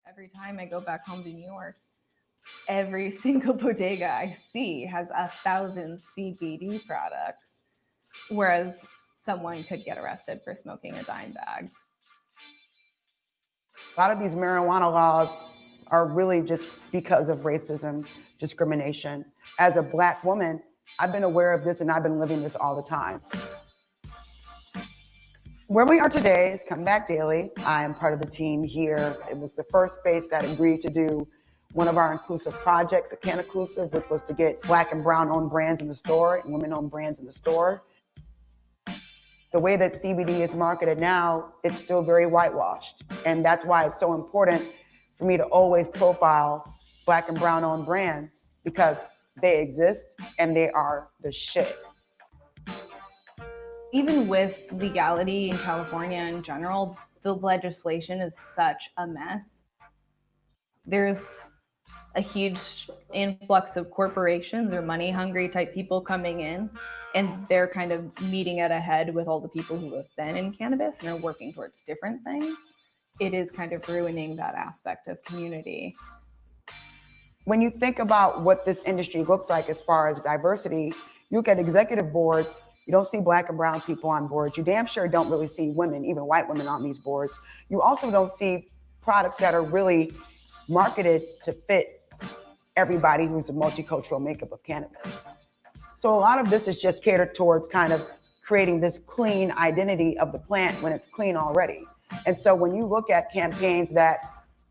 Every time I go back home to New York, every single bodega I see has 1,000 CBD products, whereas someone could get arrested for smoking a dime bag. A lot of these marijuana laws are really just because of racism, discrimination. As a Black woman, I've been aware of this and I've been living this all the time. Where we are today is Come Back Daily. I am part of the team here. It was the first space that agreed to do one of our inclusive projects at Can Inclusive, which was to get Black and brown owned brands in the store and women owned brands in the store. The way that CBD is marketed now, it's still very whitewashed. And that's why it's so important for me to always profile Black and brown owned brands, because they exist and they are the shit. Even with legality in California in general, the legislation is such a mess. There's a huge influx of corporations or money hungry type people coming in, and they're kind of meeting at a head with all the people who have been in cannabis and are working towards different things. It is kind of ruining that aspect of community. When you think about what this industry looks like as far as diversity, you look at executive boards, you don't see Black and brown people on boards. You damn sure don't really see women, even white women, on these boards. You also don't see products that are really marketed to fit everybody who's a multicultural makeup of cannabis. So a lot of this is just catered towards kind of creating this clean identity of the plant when it's clean already. And so when you look at campaigns that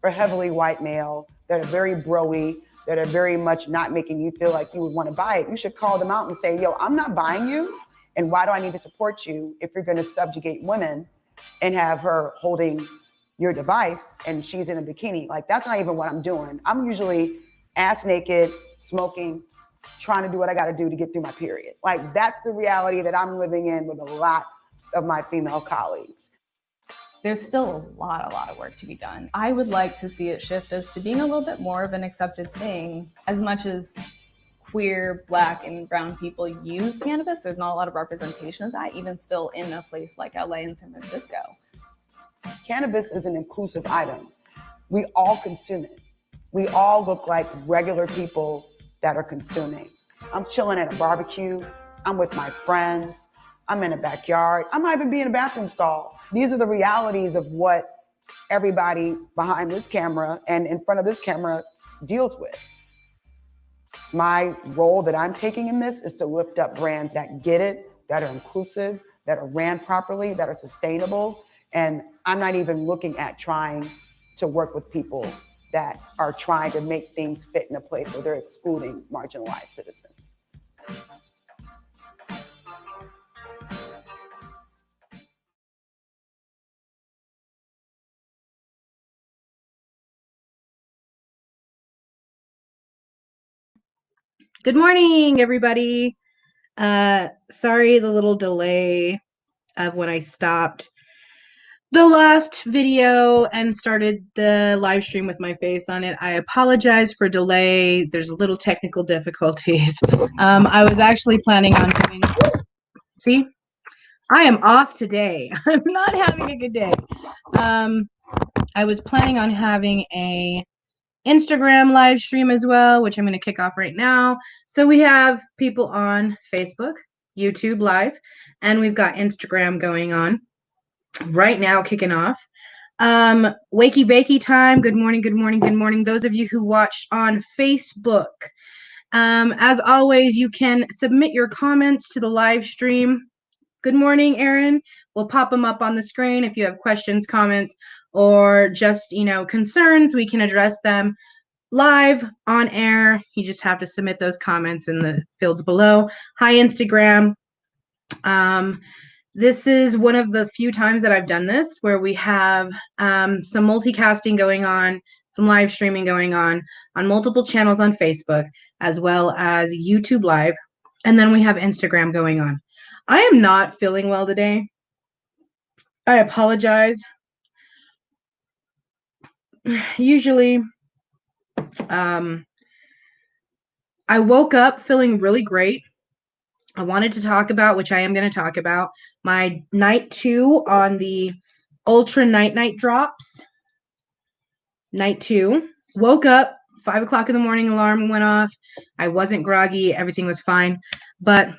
are heavily white male, that are very bro-y, that are very much not making you feel like you would want to buy it, you should call them out and say, yo, I'm not buying you. And why do I need to support you if you're going to subjugate women and have her holding your device and she's in a bikini? Like, that's not even what I'm doing. I'm usually ass naked, smoking, trying to do what I got to do to get through my period. Like, that's the reality that I'm living in with a lot of my female colleagues. There's still a lot of work to be done. I would like to see it shift as to being a little bit more of an accepted thing. As much as queer, Black, and brown people use cannabis, there's not a lot of representation of that, even still in a place like LA and San Francisco. Cannabis is an inclusive item. We all consume it. We all look like regular people that are consuming. I'm chilling at a barbecue. I'm with my friends. I'm in a backyard. I might even be in a bathroom stall. These are the realities of what everybody behind this camera and in front of this camera deals with. My role that I'm taking in this is to lift up brands that get it, that are inclusive, that are ran properly, that are sustainable. And I'm not even looking at trying to work with people that are trying to make things fit in a place where they're excluding marginalized citizens. Good morning, everybody. Sorry, the little delay of when I stopped the last video and started the live stream with my face on it. I apologize for delay. There's a little technical difficulties. I was actually planning on doing, see, I am off today. I'm not having a good day. I was planning on having a Instagram live stream as well, which I'm going to kick off right now. So we have people on Facebook, YouTube live, and we've got Instagram going on right now, kicking off. Wakey Bakey time. Good morning, good morning, good morning. Those of you who watched on Facebook, as always, you can submit your comments to the live stream. Good morning, Erin. We'll pop them up on the screen. If you have questions, comments, or just, concerns, we can address them live on air. You just have to submit those comments in the fields below. Hi, Instagram. This is one of the few times that I've done this where we have some multicasting going on, some live streaming going on multiple channels on Facebook, as well as YouTube Live. And then we have Instagram going on. I am not feeling well today. I apologize. Usually, I woke up feeling really great. I wanted to talk about, which I am going to talk about, my night 2 on the Ultra Night drops. Night 2. Woke up, 5 o'clock in the morning, alarm went off. I wasn't groggy. Everything was fine. But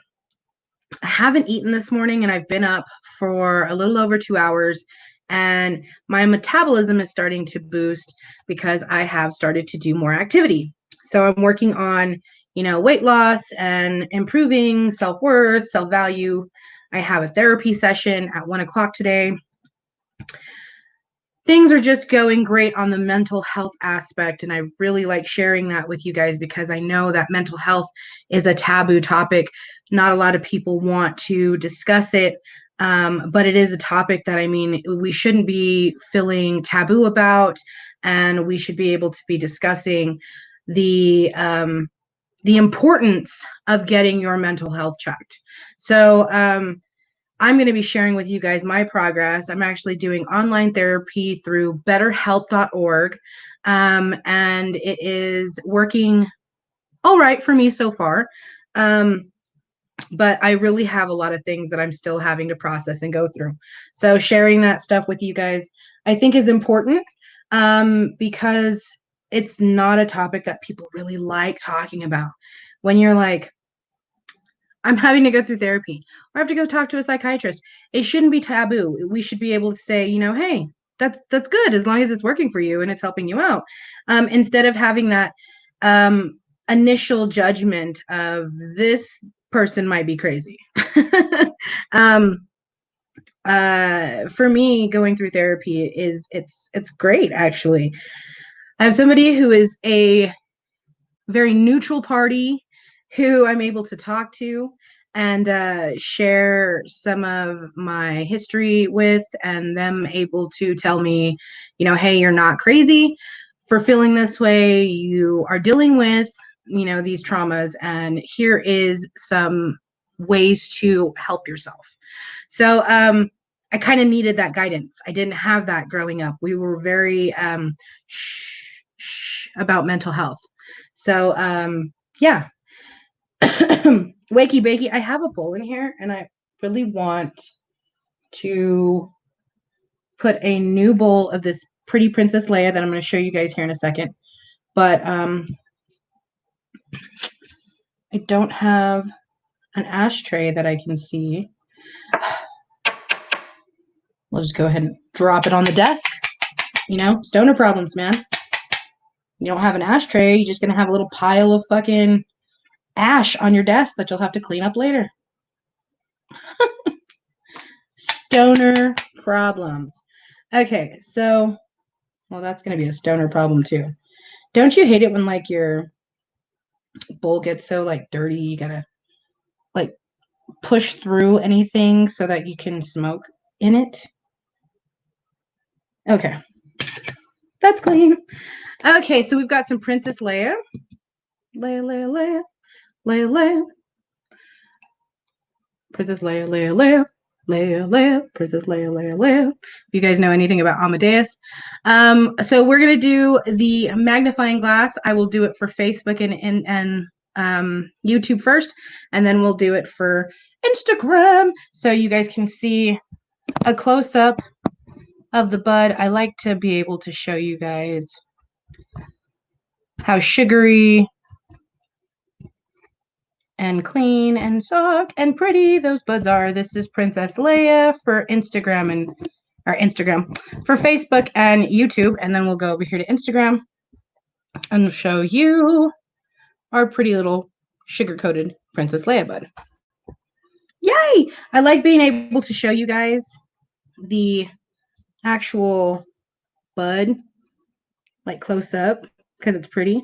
I haven't eaten this morning, and I've been up for a little over 2 hours. And my metabolism is starting to boost because I have started to do more activity. So I'm working on, weight loss and improving self-worth, self-value. I have a therapy session at 1 o'clock today. Things are just going great on the mental health aspect. And I really like sharing that with you guys because I know that mental health is a taboo topic. Not a lot of people want to discuss it. But it is a topic that, we shouldn't be feeling taboo about, and we should be able to be discussing the importance of getting your mental health checked. So, I'm going to be sharing with you guys my progress. I'm actually doing online therapy through betterhelp.org. And it is working all right for me so far. But I really have a lot of things that I'm still having to process and go through. So sharing that stuff with you guys, I think is important because it's not a topic that people really like talking about. When you're like, I'm having to go through therapy, or I have to go talk to a psychiatrist, it shouldn't be taboo. We should be able to say, hey, that's good as long as it's working for you and it's helping you out. Instead of having that initial judgment of this person might be crazy. For me, going through therapy it's great, actually. I have somebody who is a very neutral party who I'm able to talk to and share some of my history with, and them able to tell me, hey, you're not crazy for feeling this way. You are dealing with, these traumas, and here is some ways to help yourself. So I kind of needed that guidance. I didn't have that growing up. We were very about mental health. So yeah. Wakey Bakey, I have a bowl in here, and I really want to put a new bowl of this pretty Princess Leia that I'm going to show you guys here in a second. But I don't have an ashtray that I can see. We'll just go ahead and drop it on the desk. Stoner problems, man. You don't have an ashtray, you're just going to have a little pile of fucking ash on your desk that you'll have to clean up later. Stoner problems. Okay, so, well, that's going to be a stoner problem too. Don't you hate it when your bowl gets so dirty, you gotta push through anything so that you can smoke in it? Okay, that's clean. Okay, so we've got some Princess Leia. Leia. Princess Leia. Princess Leia. If you guys know anything about Amadeus. So we're going to do the magnifying glass. I will do it for Facebook and YouTube first, and then we'll do it for Instagram so you guys can see a close-up of the bud. I like to be able to show you guys how sugary and clean and soft and pretty those buds are. This is Princess Leia for Instagram for Facebook and YouTube, and then we'll go over here to Instagram and show you our pretty little sugar-coated Princess Leia bud. Yay! I like being able to show you guys the actual bud close up because it's pretty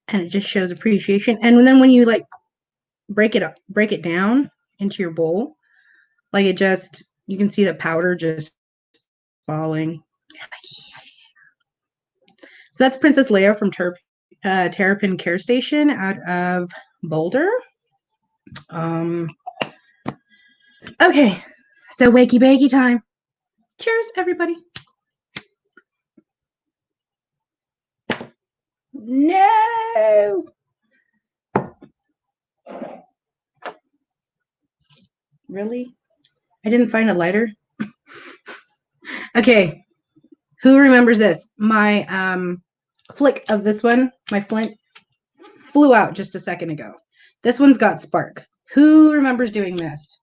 and it just shows appreciation. And then when you break it down into your bowl, you can see the powder just falling. So that's Princess Leia from Terrapin Care Station out of Boulder. Okay, so wakey bakey time. Cheers, everybody. No. Really? I didn't find a lighter. Okay. Who remembers this? My flick of this one, my flint, flew out just a second ago. This one's got spark. Who remembers doing this?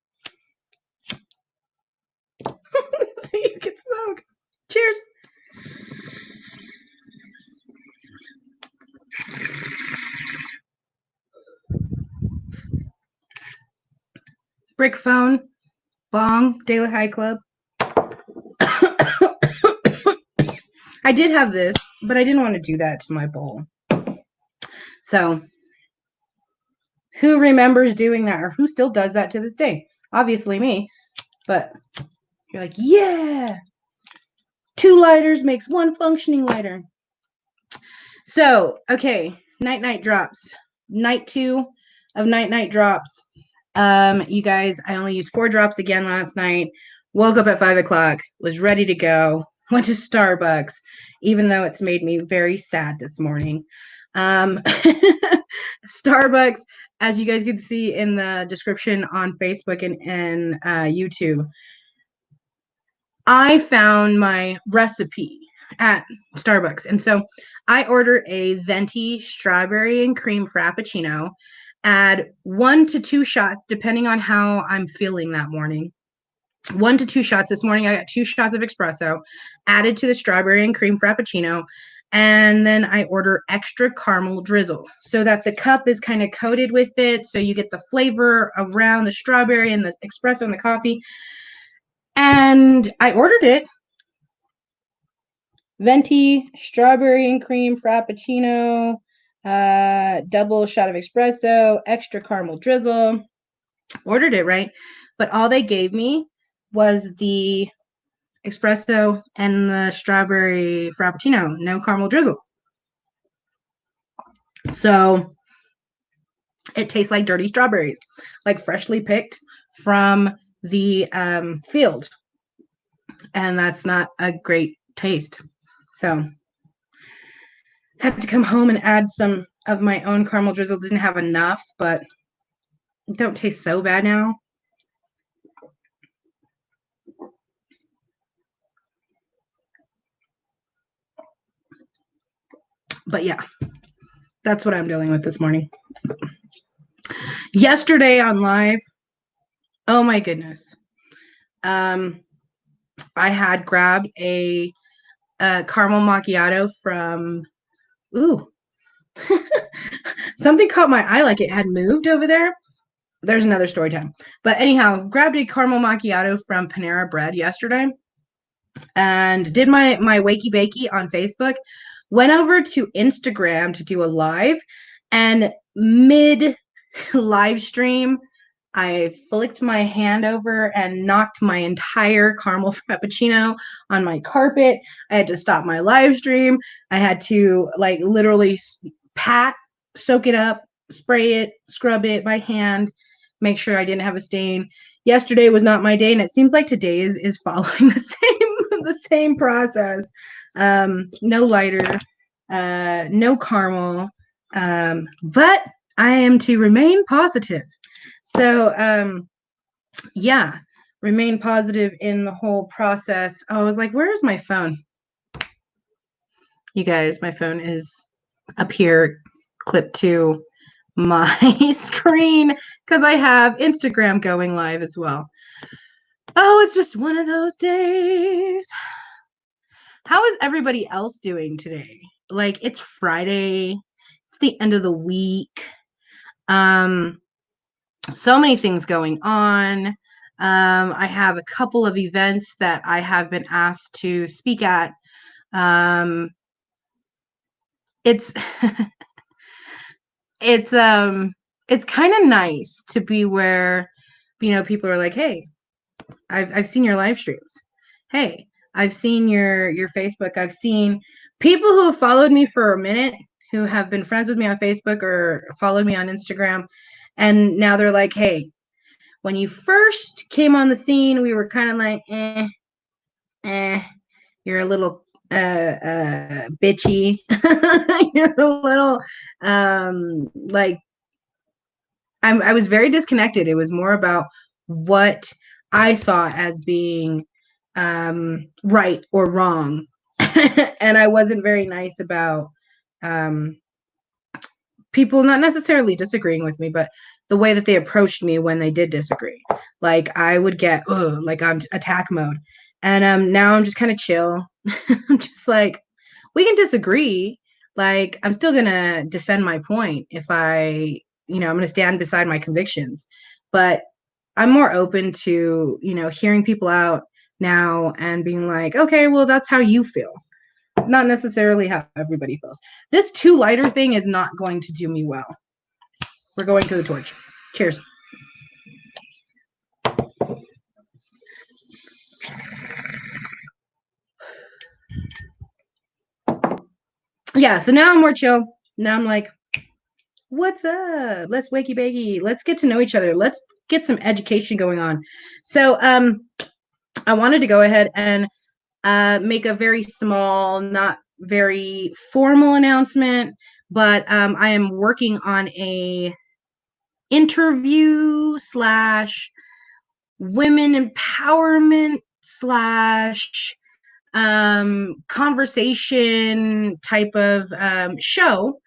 So you can smoke. Cheers. Brick phone, bong, Daily High Club. I did have this, but I didn't want to do that to my bowl. So, who remembers doing that, or who still does that to this day? Obviously me, but you're like, yeah, 2 lighters makes 1 functioning lighter. So, okay, night drops. Night 2 of night drops. You guys, I only used 4 drops again last night. Woke up at 5 o'clock, was ready to go. Went to Starbucks, even though it's made me very sad this morning. Starbucks, as you guys can see in the description on Facebook and YouTube, I found my recipe at Starbucks. And so I ordered a venti strawberry and cream frappuccino, add 1 to 2 shots, depending on how I'm feeling that morning. 1 to 2 shots. This morning I got 2 shots of espresso added to the strawberry and cream frappuccino. And then I order extra caramel drizzle so that the cup is kind of coated with it. So you get the flavor around the strawberry and the espresso and the coffee. And I ordered it. Venti, strawberry and cream frappuccino, double shot of espresso, extra caramel drizzle. Ordered it, right? But all they gave me was the espresso and the strawberry frappuccino, no caramel drizzle. So it tastes like dirty strawberries, like freshly picked from the field. And that's not a great taste. So had to come home and add some of my own caramel drizzle. Didn't have enough, but it don't taste so bad now. But yeah, that's what I'm dealing with this morning. Yesterday on live, oh my goodness. I had grabbed a caramel macchiato from, something caught my eye like it had moved over there. There's another story time. But anyhow, grabbed a caramel macchiato from Panera Bread yesterday and did my Wakey Bakey on Facebook. Went over to Instagram to do a live, and mid live stream, I flicked my hand over and knocked my entire caramel frappuccino on my carpet. I had to stop my live stream. I had to like literally soak it up, spray it, scrub it by hand, make sure I didn't have a stain. Yesterday was not my day, and it seems like today is following the same process. No lighter, no caramel, but I am to remain positive. So, yeah, remain positive in the whole process. Oh, I was like, where's my phone? You guys, my phone is up here, clipped to my screen because I have Instagram going live as well. Oh, it's just one of those days. How is everybody else doing today? Like, it's Friday, it's the end of the week. So many things going on. I have a couple of events that I have been asked to speak at. It's it's kind of nice to be where, you know, people are like, hey, I've seen your live streams. Hey, I've seen your Facebook. I've seen people who have followed me for a minute, who have been friends with me on Facebook or followed me on Instagram. And now they're like, hey, when you first came on the scene, we were kind of like, you're a little bitchy. You're a little like, I was very disconnected. It was more about what I saw as being right or wrong. and I wasn't very nice about people not necessarily disagreeing with me, but the way that they approached me when they did disagree. Like I would get like on attack mode. And now I'm just kind of chill. I'm just like, we can disagree. Like I'm still gonna defend my point if I'm gonna stand beside my convictions. But I'm more open to, hearing people out now and being like, okay, well, that's how you feel. Not necessarily how everybody feels. This 2 lighter thing is not going to do me well. We're going to the torch. Cheers. Yeah, so now I'm more chill. Now I'm like, what's up? Let's wakey bakey. Let's get to know each other. Let's get some education going on. So I wanted to go ahead and make a very small, not very formal announcement, but I am working on a interview / women empowerment / conversation type of show.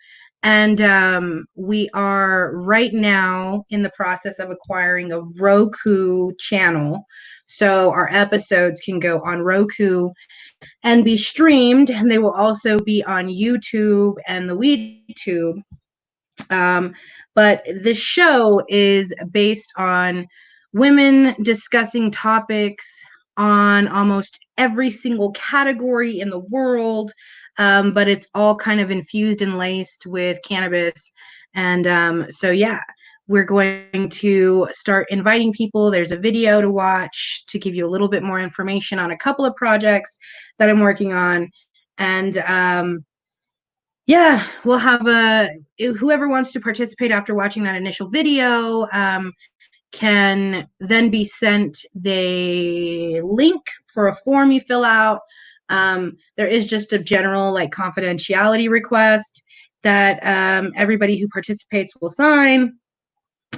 And we are right now in the process of acquiring a Roku channel. So our episodes can go on Roku and be streamed, and they will also be on YouTube and the WeTube. But this show is based on women discussing topics on almost every single category in the world, but it's all kind of infused and laced with cannabis. And so, yeah, we're going to start inviting people. There's a video to watch to give you a little bit more information on a couple of projects that I'm working on. And yeah, we'll have whoever wants to participate after watching that initial video can then be sent the link for a form you fill out. There is just a general like confidentiality request that everybody who participates will sign.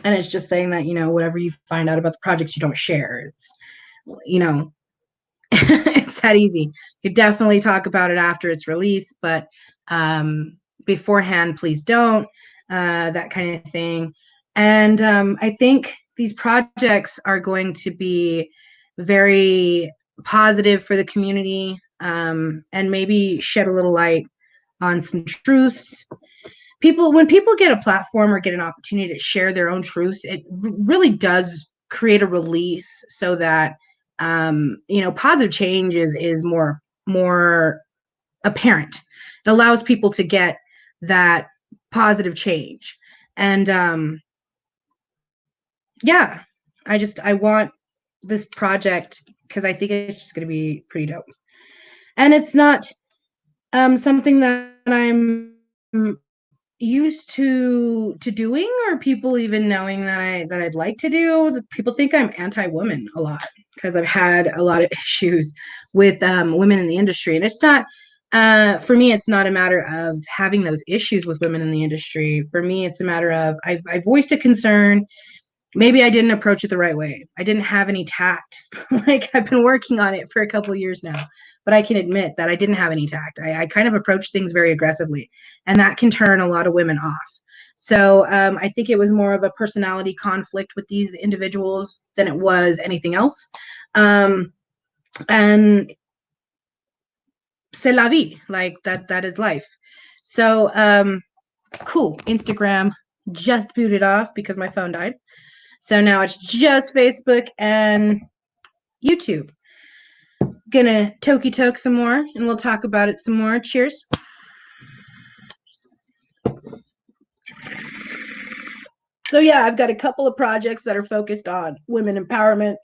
And it's just saying that, whatever you find out about the projects, you don't share. It's, it's that easy. You could definitely talk about it after it's released, but beforehand, please don't, that kind of thing. And I think these projects are going to be very positive for the community, and maybe shed a little light on some truths. When people get a platform or get an opportunity to share their own truths, it really does create a release so that positive change is more apparent. It allows people to get that positive change. And yeah, I want this project because I think it's just going to be pretty dope. And it's not something that I'm used to doing, or people even knowing that I'd like to do. People think I'm anti-woman a lot because I've had a lot of issues with women in the industry. And it's not, for me, it's not a matter of having those issues with women in the industry. For me, it's a matter of I voiced a concern. Maybe I didn't approach it the right way. I didn't have any tact. Like I've been working on it for a couple of years now, but I can admit that I didn't have any tact. I kind of approached things very aggressively, and that can turn a lot of women off. So I think it was more of a personality conflict with these individuals than it was anything else. And c'est la vie, like that is life. So cool. Instagram just booted off because my phone died. So now it's just Facebook and YouTube. Gonna toke some more and we'll talk about it some more. Cheers. So yeah, I've got a couple of projects that are focused on women empowerment,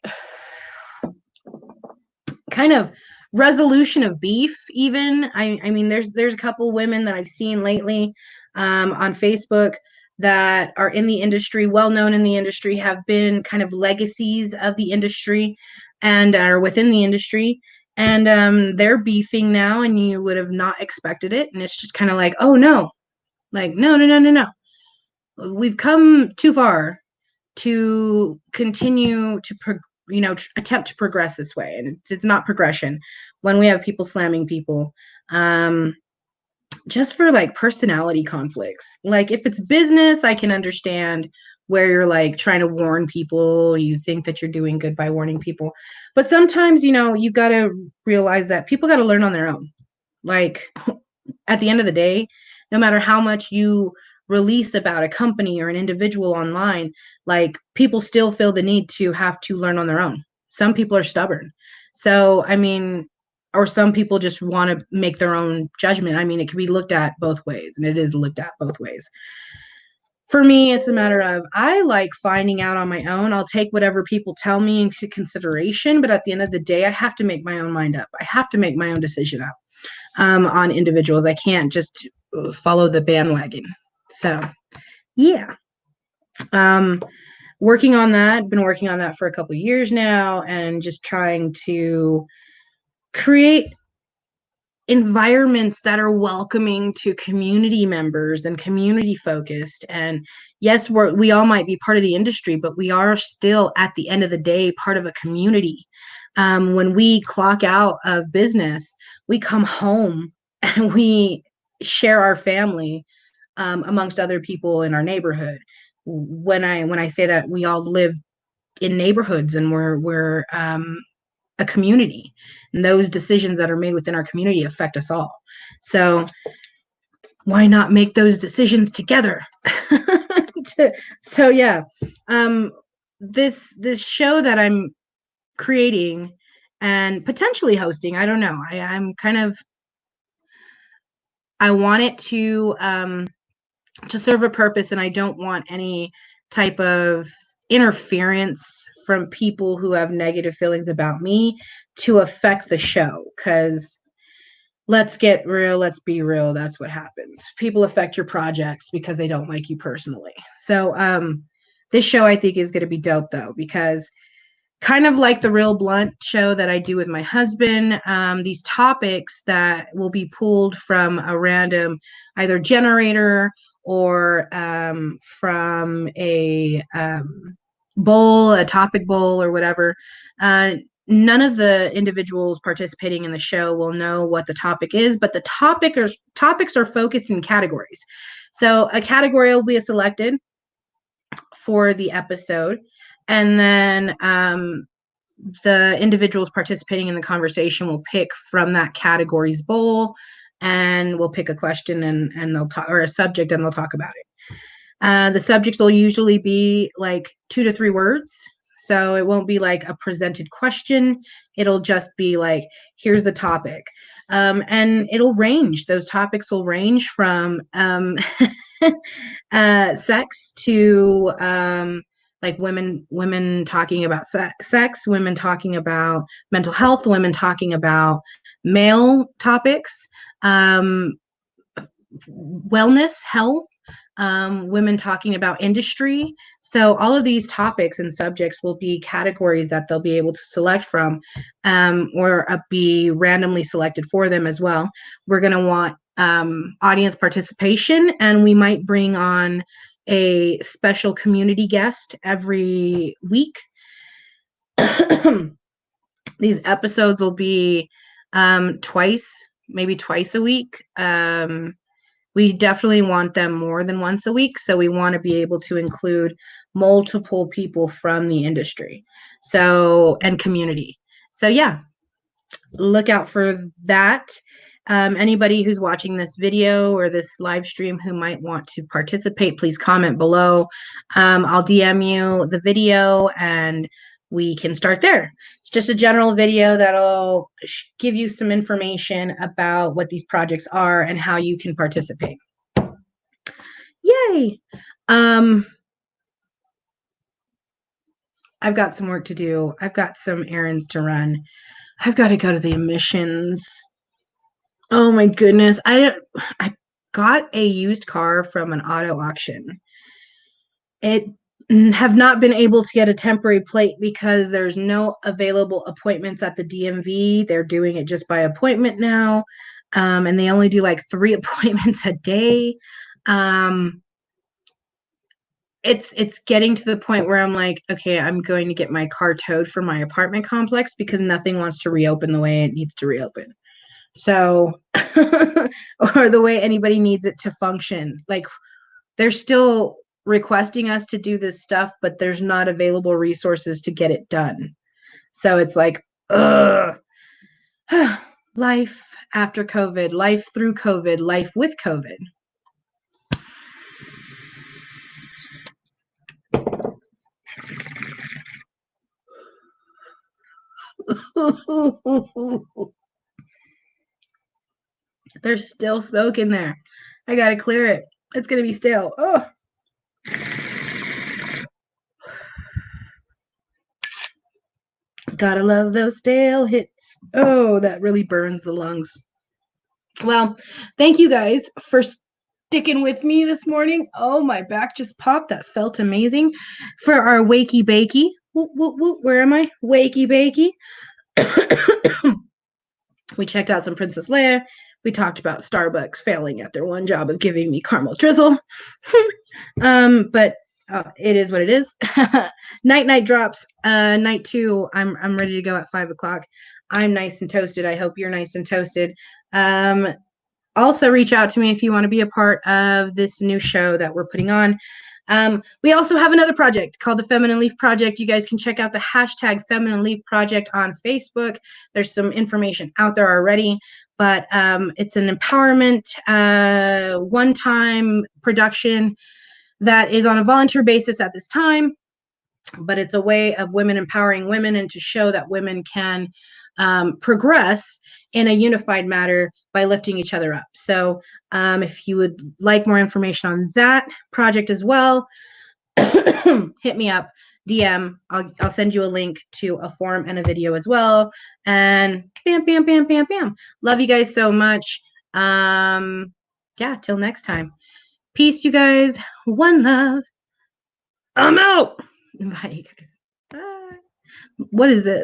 kind of resolution of beef even. I mean, there's a couple women that I've seen lately on Facebook that are in the industry, well known in the industry, have been kind of legacies of the industry and are within the industry. And they're beefing now, and you would have not expected it. And it's just kind of like, oh no, like no. We've come too far to continue to attempt to progress this way. And it's not progression when we have people slamming people, just for like personality conflicts. Like if it's business, I can understand where you're like trying to warn people, you think that you're doing good by warning people. But sometimes, you've got to realize that people got to learn on their own. Like at the end of the day, no matter how much you release about a company or an individual online, like people still feel the need to have to learn on their own. Some people are stubborn. So, I mean, or some people just want to make their own judgment. I mean, it can be looked at both ways, and it is looked at both ways. For me, it's a matter of I like finding out on my own. I'll take whatever people tell me into consideration, but at the end of the day, I have to make my own mind up. I have to make my own decision up on individuals. I can't just follow the bandwagon. So, yeah. Working on that, been working on that for a couple of years now, and just trying to create environments that are welcoming to community members and community focused. And yes, we all might be part of the industry, but we are still at the end of the day part of a community. When we clock out of business, we come home and we share our family amongst other people in our neighborhood. When I say that, we all live in neighborhoods, and we're a community, and those decisions that are made within our community affect us all. So why not make those decisions together? So yeah, this show that I'm creating and potentially hosting, I don't know. I want it to serve a purpose, and I don't want any type of interference from people who have negative feelings about me to affect the show. Because let's get real, let's be real, that's what happens. People affect your projects because they don't like you personally. So this show I think is going to be dope though, because kind of like the Real Blunt show that I do with my husband, these topics that will be pulled from a random either generator or from a bowl, a topic bowl or whatever. None of the individuals participating in the show will know what the topic is, but the topics are focused in categories. So a category will be selected for the episode, and then the individuals participating in the conversation will pick from that category's bowl, and we'll pick a question and they'll talk, or a subject, and they'll talk about it. The subjects will usually be like 2 to 3 words. So it won't be like a presented question. It'll just be like, here's the topic. And it'll range. Those topics will range from sex to like women talking about sex, women talking about mental health, women talking about male topics, wellness, health, women talking about industry. So all of these topics and subjects will be categories that they'll be able to select from, or be randomly selected for them as well. We're going to want audience participation, and we might bring on a special community guest every week. These episodes will be maybe twice a week. We definitely want them more than once a week. So we want to be able to include multiple people from the industry, and community. So yeah, look out for that. Anybody who's watching this video or this live stream who might want to participate, please comment below. I'll DM you the video and we can start there. It's just a general video that'll give you some information about what these projects are and how you can participate. Yay! I've got some work to do. I've got some errands to run. I've got to go to the emissions. Oh my goodness. I got a used car from an auto auction. It have not been able to get a temporary plate because there's no available appointments at the DMV. They're doing it just by appointment now. And they only do like 3 appointments a day. it's getting to the point where I'm like, okay, I'm going to get my car towed for my apartment complex because nothing wants to reopen the way it needs to reopen. So, or the way anybody needs it to function. Like, they're still requesting us to do this stuff, but there's not available resources to get it done. So it's like, ugh. Life after COVID, life through COVID, life with COVID. There's still smoke in there. I gotta clear it. It's gonna be stale. Oh. Gotta love those stale hits. Oh, that really burns the lungs. Well, thank you guys for sticking with me this morning. Oh, my back just popped. That felt amazing. For our Wakey Bakey. Where am I? Wakey Bakey. We checked out some Princess Leia. We talked about Starbucks failing at their one job of giving me caramel drizzle. But it is what it is. Night drops. Night 2. I'm ready to go at 5 o'clock. I'm nice and toasted. I hope you're nice and toasted. Also reach out to me if you want to be a part of this new show that we're putting on. We also have another project called the Feminine Leaf Project. You guys can check out the hashtag Feminine Leaf Project on Facebook. There's some information out there already, but it's an empowerment one-time production that is on a volunteer basis at this time, but it's a way of women empowering women and to show that women can progress in a unified manner by lifting each other up. So if you would like more information on that project as well, hit me up, DM. I'll send you a link to a form and a video as well. And bam, bam, bam, bam, bam. Love you guys so much. Yeah, till next time. Peace, you guys. One love. I'm out. Bye, you guys. Bye. What is it?